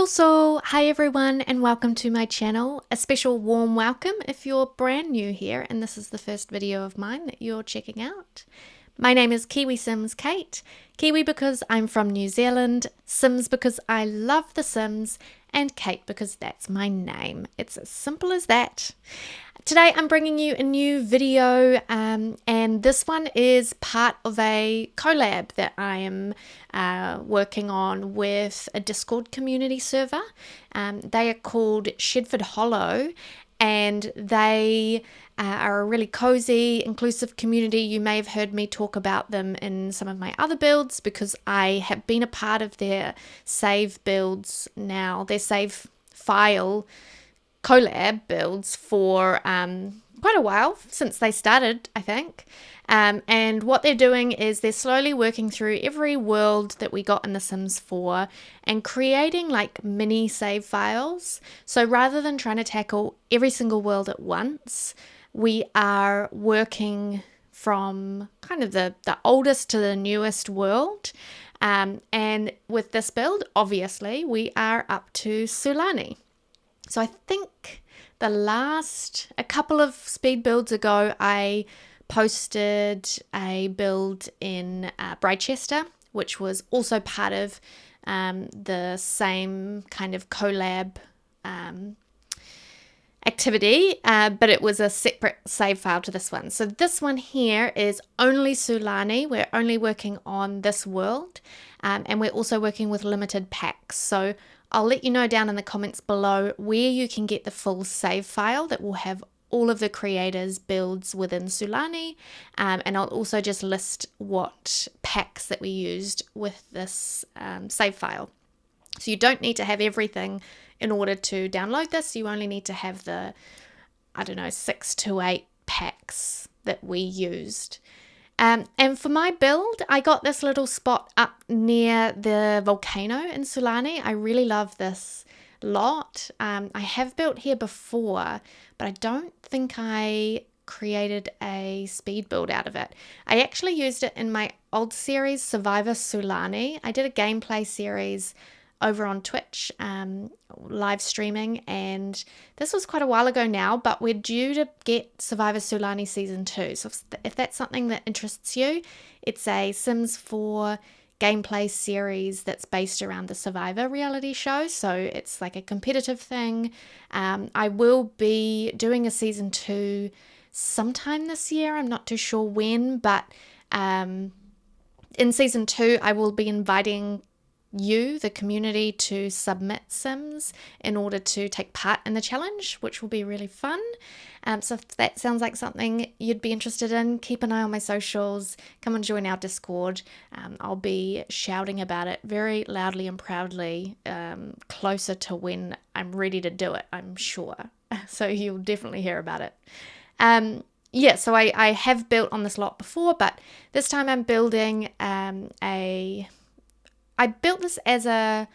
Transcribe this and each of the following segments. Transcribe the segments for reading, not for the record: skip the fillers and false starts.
So, hi everyone and welcome to my channel. A special warm welcome if you're brand new here and this is the first video of mine that you're checking out. My name is KiwiSimsKate. Kiwi because I'm from New Zealand, Sims because I love The Sims, and Kate because that's my name. It's as simple as that. Today I'm bringing you a new video and this one is part of a collab that I am working on with a Discord community server. They are called Shedford Hollow and they are a really cozy, inclusive community. You may have heard me talk about them in some of my other builds because I have been a part of their save builds now, their save file collab builds for quite a while, since they started, I think. And what they're doing is they're slowly working through every world that we got in The Sims 4 and creating like mini save files. So rather than trying to tackle every single world at once, we are working from kind of the oldest to the newest world. And with this build, obviously, we are up to Sulani. So I think a couple of speed builds ago, I posted a build in Brightchester, which was also part of the same kind of collab activity, but it was a separate save file to this one. So this one here is only Sulani. We're only working on this world, and we're also working with limited packs. So I'll let you know down in the comments below where you can get the full save file that will have all of the creators' builds within Sulani, and I'll also just list what packs that we used with this save file. So you don't need to have everything in order to download this. You only need to have the, 6 to 8 packs that we used. And for my build, I got this little spot up near the volcano in Sulani. I really love this lot. I have built here before, but I don't think I created a speed build out of it. I actually used it in my old series, Survivor Sulani. I did a gameplay series over on Twitch, live streaming, and this was quite a while ago now, but we're due to get Survivor Sulani Season 2, so if that's something that interests you, it's a Sims 4 gameplay series that's based around the Survivor reality show, so it's like a competitive thing. I will be doing a Season 2 sometime this year, I'm not too sure when, but in Season 2 I will be inviting you, the community, to submit Sims in order to take part in the challenge, which will be really fun. So if that sounds like something you'd be interested in, keep an eye on my socials, come and join our Discord. I'll be shouting about it very loudly and proudly closer to when I'm ready to do it, I'm sure. So you'll definitely hear about it. Yeah, so I have built on this lot before, but this time I'm building I built this as a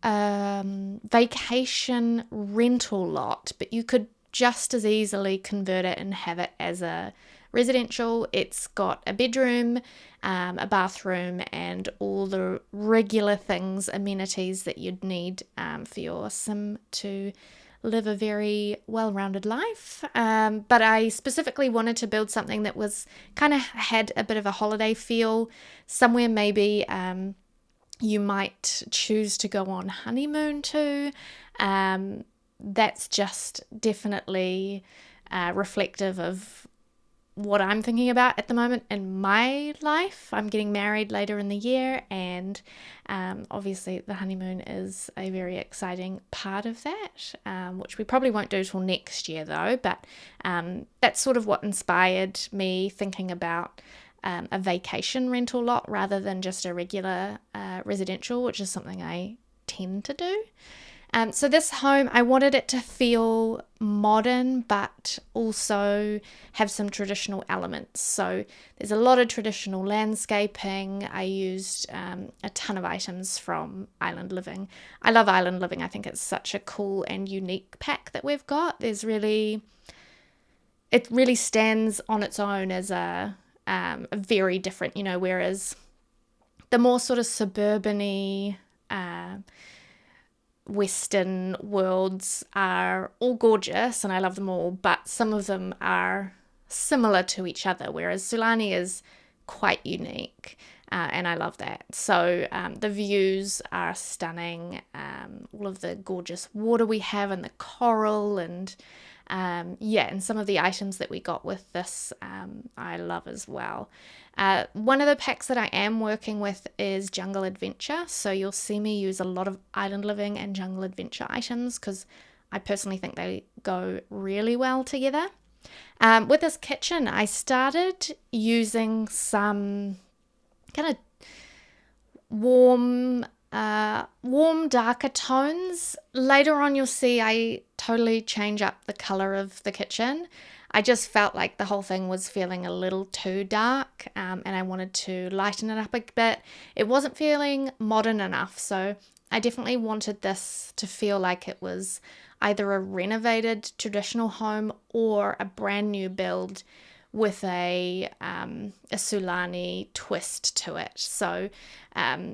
vacation rental lot, but you could just as easily convert it and have it as a residential. It's got a bedroom, a bathroom, and all the regular things, amenities that you'd need for your sim to live a very well-rounded life. But I specifically wanted to build something that was kind of had a bit of a holiday feel, somewhere maybe you might choose to go on honeymoon to. That's just definitely reflective of what I'm thinking about at the moment in my life. I'm getting married later in the year, and obviously the honeymoon is a very exciting part of that, which we probably won't do till next year though, but that's sort of what inspired me thinking about a vacation rental lot rather than just a regular residential, which is something I tend to do. So this home, I wanted it to feel modern but also have some traditional elements. So there's a lot of traditional landscaping. I used a ton of items from Island Living. I love Island Living. I think it's such a cool and unique pack that we've got. It really stands on its own as a very different, whereas the more sort of suburban-y Western worlds are all gorgeous and I love them all, but some of them are similar to each other, whereas Sulani is quite unique. And I love that. So the views are stunning. All of the gorgeous water we have and the coral and and some of the items that we got with this I love as well. One of the packs that I am working with is Jungle Adventure. So you'll see me use a lot of island living and jungle adventure items because I personally think they go really well together. With this kitchen, I started using some kind of warm darker tones. Later on you'll see I totally change up the color of the kitchen. I just felt like the whole thing was feeling a little too dark, and I wanted to lighten it up a bit. It wasn't feeling modern enough, so I definitely wanted this to feel like it was either a renovated traditional home or a brand new build with a Sulani twist to it. So I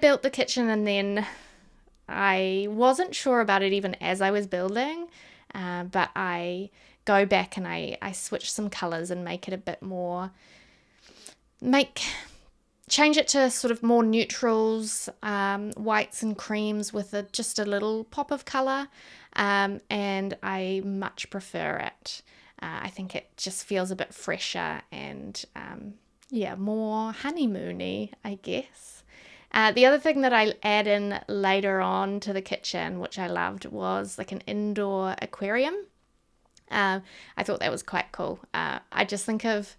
built the kitchen and then I wasn't sure about it even as I was building, but I go back and I switch some colors and make it a bit more, change it to sort of more neutrals, whites and creams with just a little pop of color, and I much prefer it. I think it just feels a bit fresher and more honeymoony, I guess. The other thing that I add in later on to the kitchen, which I loved, was like an indoor aquarium. I thought that was quite cool. I just think of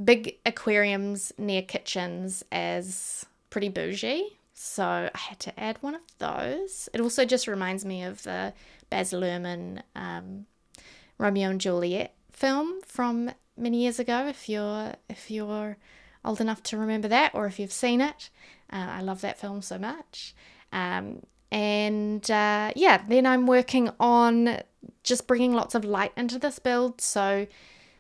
big aquariums near kitchens as pretty bougie. So I had to add one of those. It also just reminds me of the Baz Luhrmann Romeo and Juliet film from many years ago, if you're old enough to remember that, or if you've seen it. I love that film so much. Then I'm working on just bringing lots of light into this build. So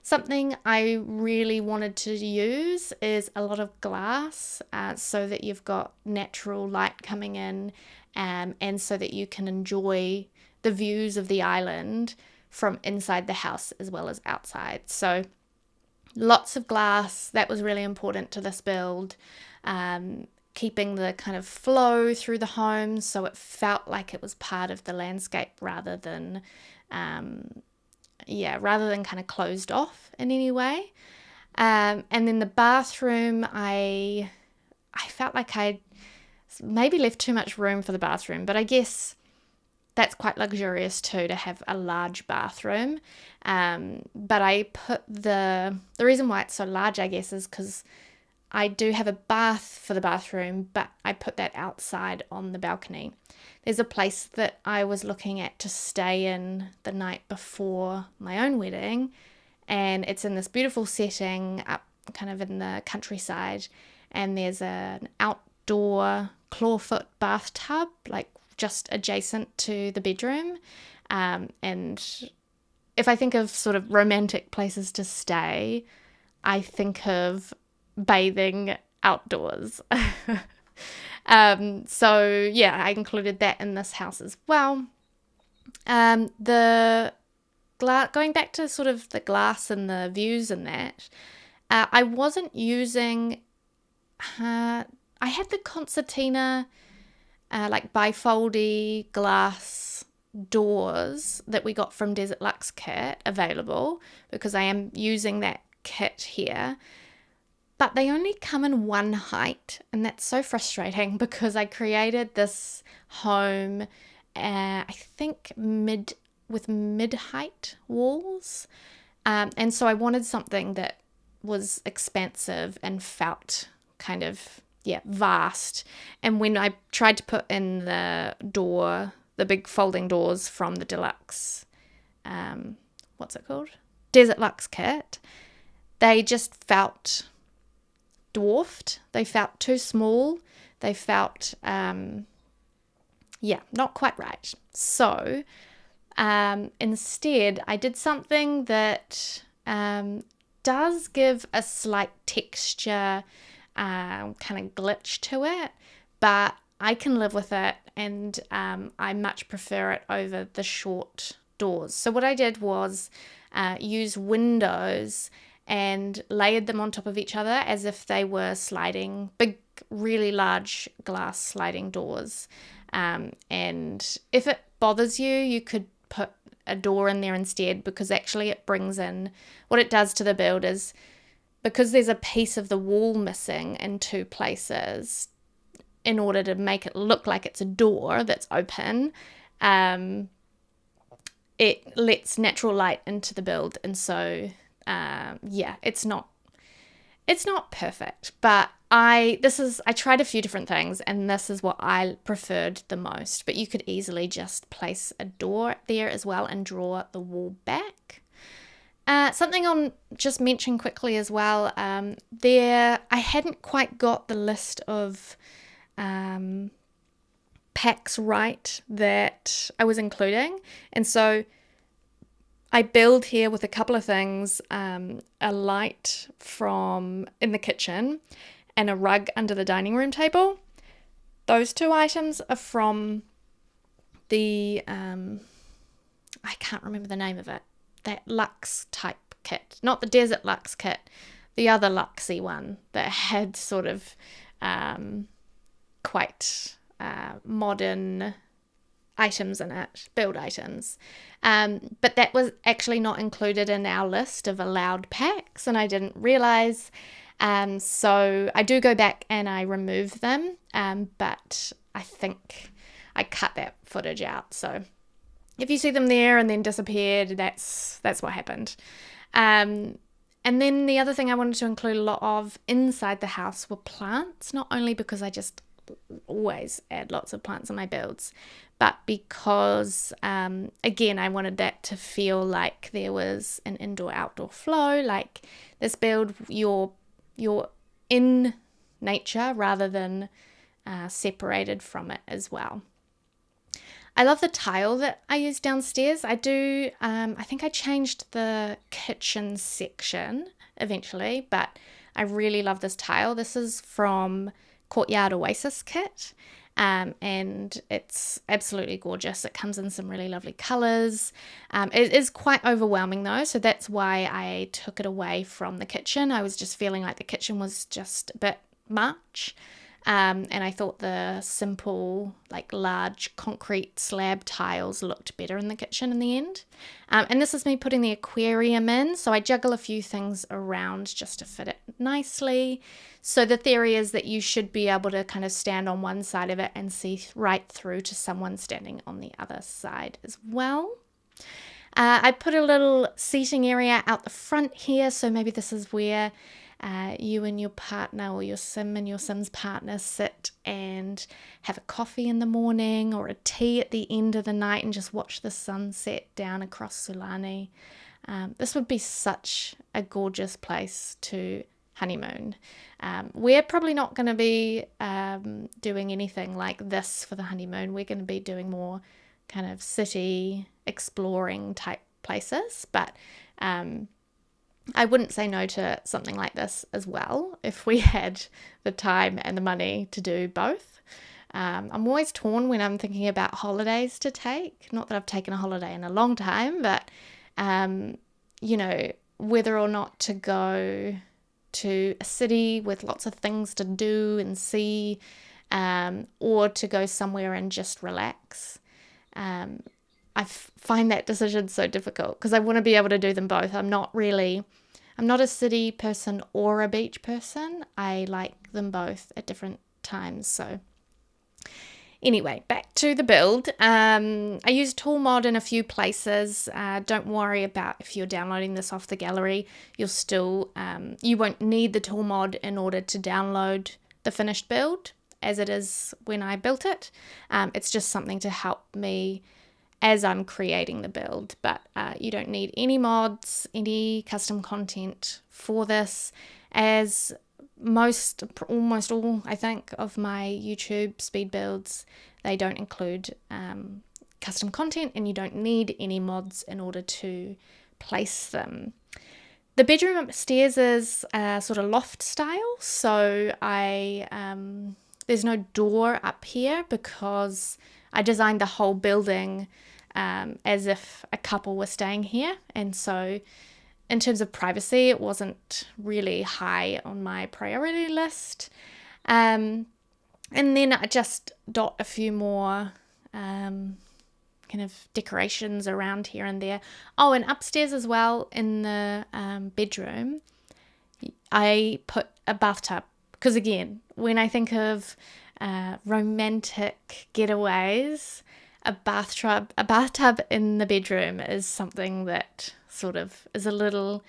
something I really wanted to use is a lot of glass, so that you've got natural light coming in, and so that you can enjoy the views of the island from inside the house as well as outside. So lots of glass, that was really important to this build. Keeping the kind of flow through the home so it felt like it was part of the landscape rather than kind of closed off in any way. And then the bathroom, I felt like I'd maybe left too much room for the bathroom, but I guess that's quite luxurious too, to have a large bathroom. But I put the reason why it's so large, I guess, is because I do have a bath for the bathroom, but I put that outside on the balcony. There's a place that I was looking at to stay in the night before my own wedding, and it's in this beautiful setting up kind of in the countryside, and there's an outdoor clawfoot bathtub, like just adjacent to the bedroom. And if I think of sort of romantic places to stay, I think of bathing outdoors. I included that in this house as well. Going back to sort of the glass and the views and that, I wasn't using, I had the concertina bifoldy glass doors that we got from Desert Luxe kit available, because I am using that kit here, but they only come in one height, and that's so frustrating because I created this home I think with mid-height walls, and so I wanted something that was expansive and felt kind of vast. And when I tried to put in the big folding doors from the deluxe, what's it called? Desert Luxe kit, they just felt dwarfed. They felt too small. They felt, not quite right. So instead, I did something that does give a slight texture kind of glitch to it, but I can live with it, and I much prefer it over the short doors. So what I did was use windows and layered them on top of each other as if they were sliding, big, really large glass sliding doors. And if it bothers you, you could put a door in there instead, because actually it brings in, what it does to the build is, because there's a piece of the wall missing in two places, in order to make it look like it's a door that's open, it lets natural light into the build. And so it's not perfect, but I tried a few different things, and this is what I preferred the most. But you could easily just place a door there as well and draw the wall back. Something I'll just mention quickly as well, I hadn't quite got the list of packs right that I was including, and so I build here with a couple of things, a light from in the kitchen and a rug under the dining room table. Those two items are from the I can't remember the name of it, that Luxe type kit, not the Desert Luxe kit, the other Luxey one that had sort of quite modern items in it, build items. But that was actually not included in our list of allowed packs, and I didn't realize. So I do go back and I remove them, but I think I cut that footage out. So if you see them there and then disappeared, that's what happened. And then the other thing I wanted to include a lot of inside the house were plants, not only because I just always add lots of plants in my builds, but because again, I wanted that to feel like there was an indoor-outdoor flow. Like this build, you're in nature rather than separated from it as well. I love the tile that I use downstairs. I think I changed the kitchen section eventually, but I really love this tile. This is from Courtyard Oasis kit, and it's absolutely gorgeous. It comes in some really lovely colors. It is quite overwhelming though, so that's why I took it away from the kitchen. I was just feeling like the kitchen was just a bit much. And I thought the simple, like large concrete slab tiles looked better in the kitchen in the end. And this is me putting the aquarium in, so I juggle a few things around just to fit it nicely. So the theory is that you should be able to kind of stand on one side of it and see right through to someone standing on the other side as well. I put a little seating area out the front here, so maybe this is where you and your partner, or your sim and your sim's partner, sit and have a coffee in the morning or a tea at the end of the night and just watch the sunset down across Sulani. This would be such a gorgeous place to honeymoon. We're probably not going to be doing anything like this for the honeymoon. We're going to be doing more kind of city exploring type places, but I wouldn't say no to something like this as well if we had the time and the money to do both. I'm always torn when I'm thinking about holidays to take. Not that I've taken a holiday in a long time, but whether or not to go to a city with lots of things to do and see, or to go somewhere and just relax. I find that decision so difficult because I want to be able to do them both. I'm not a city person or a beach person. I like them both at different times. So anyway, back to the build. I used Tool Mod in a few places. Don't worry about if you're downloading this off the gallery. You'll still, you won't need the Tool Mod in order to download the finished build as it is when I built it. It's just something to help me as I'm creating the build, but you don't need any mods, any custom content for this, as almost all, I think, of my YouTube speed builds, they don't include custom content, and you don't need any mods in order to place them. The bedroom upstairs is sort of loft style, so there's There's no door up here because I designed the whole building as if a couple were staying here. And so in terms of privacy, it wasn't really high on my priority list. And then I just dot a few more kind of decorations around here and there. Oh, and upstairs as well in the bedroom, I put a bathtub. Because again, when I think of romantic getaways, a bathtub in the bedroom is something that sort of is a little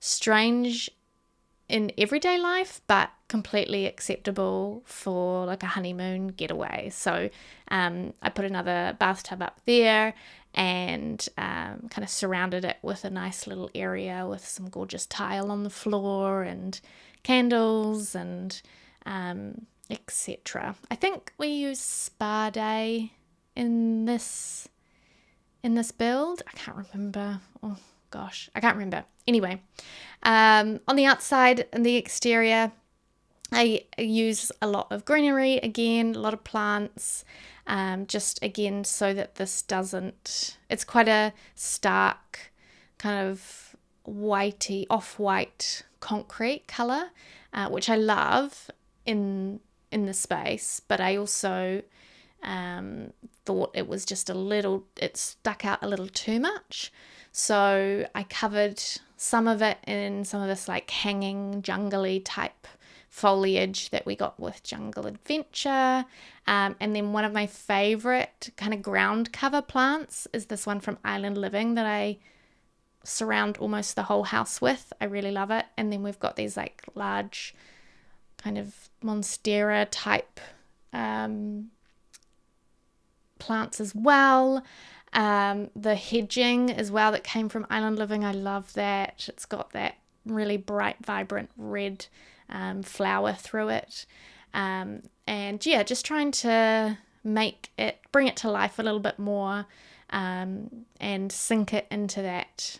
strange in everyday life, but completely acceptable for like a honeymoon getaway. So I put another bathtub up there and kind of surrounded it with a nice little area with some gorgeous tile on the floor and candles and etc. I think we use Spa Day in this build. I can't remember. Oh gosh, I can't remember. Anyway, on the outside and the exterior, I use a lot of greenery again, a lot of plants, just again so that this doesn't. It's quite a stark kind of whitey, off-white concrete color, which I love in the space, but I also thought it was just it stuck out a little too much. So I covered some of it in some of this like hanging jungly type foliage that we got with Jungle Adventure. And then one of my favorite kind of ground cover plants is this one from Island Living that I surround almost the whole house with. I really love it. And then we've got these like large kind of monstera type plants as well. The hedging as well that came from Island Living, I love that. It's got that really bright, vibrant red flower through it. And yeah, just trying to bring it to life a little bit more and sink it into that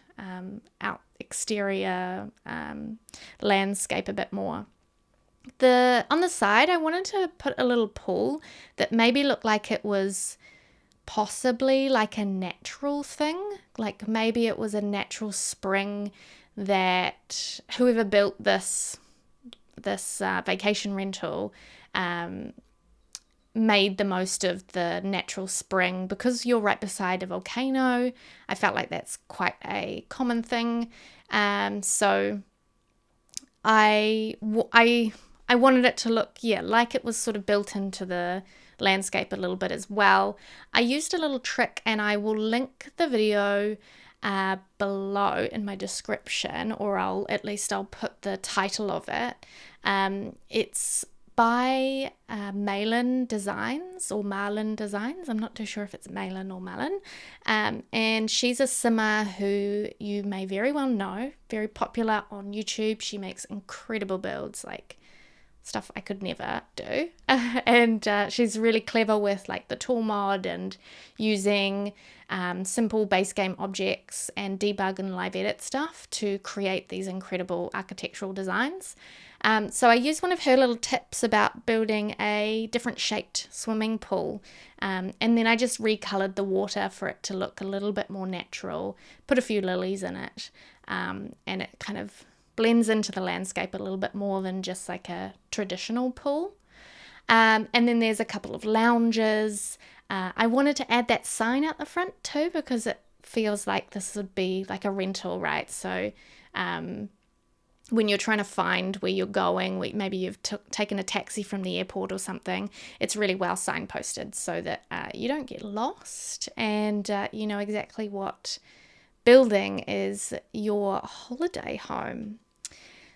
exterior landscape a bit more. On the side, I wanted to put a little pool that maybe looked like it was possibly like a natural thing, like maybe it was a natural spring that whoever built this vacation rental made the most of the natural spring. Because you're right beside a volcano, I felt like that's quite a common thing. So I wanted it to look, like it was sort of built into the landscape a little bit as well. I used a little trick, and I will link the video below in my description, or I'll put the title of it. It's by Malin Designs or Marlin Designs. I'm not too sure if it's Malin or Malin. And she's a simmer who you may very well know, very popular on YouTube. She makes incredible builds, like stuff I could never do. And she's really clever with like the tool mod and using simple base game objects and debug and live edit stuff to create these incredible architectural designs. So I used one of her little tips about building a different shaped swimming pool, and then I just recolored the water for it to look a little bit more natural, put a few lilies in it, and it kind of blends into the landscape a little bit more than just like a traditional pool. And then there's a couple of lounges. I wanted to add that sign out the front too, because it feels like this would be like a rental, right? So when you're trying to find where you're going, maybe you've taken a taxi from the airport or something, it's really well signposted so that you don't get lost, and you know exactly what building is your holiday home.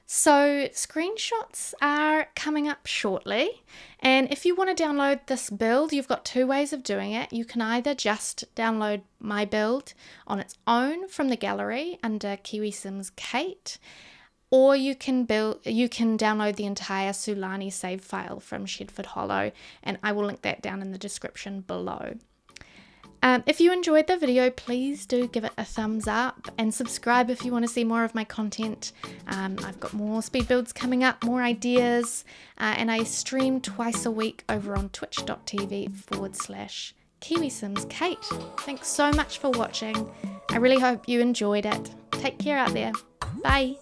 So screenshots are coming up shortly, and if you want to download this build, you've got two ways of doing it. You can either just download my build on its own from the gallery under KiwiSimsKate, or you can download the entire Sulani save file from Shedford Hollow, and I will link that down in the description below. If you enjoyed the video, please do give it a thumbs up and subscribe if you want to see more of my content. I've got more speed builds coming up, more ideas, and I stream twice a week over on twitch.tv/KiwiSimsKate. Thanks so much for watching. I really hope you enjoyed it. Take care out there. Bye.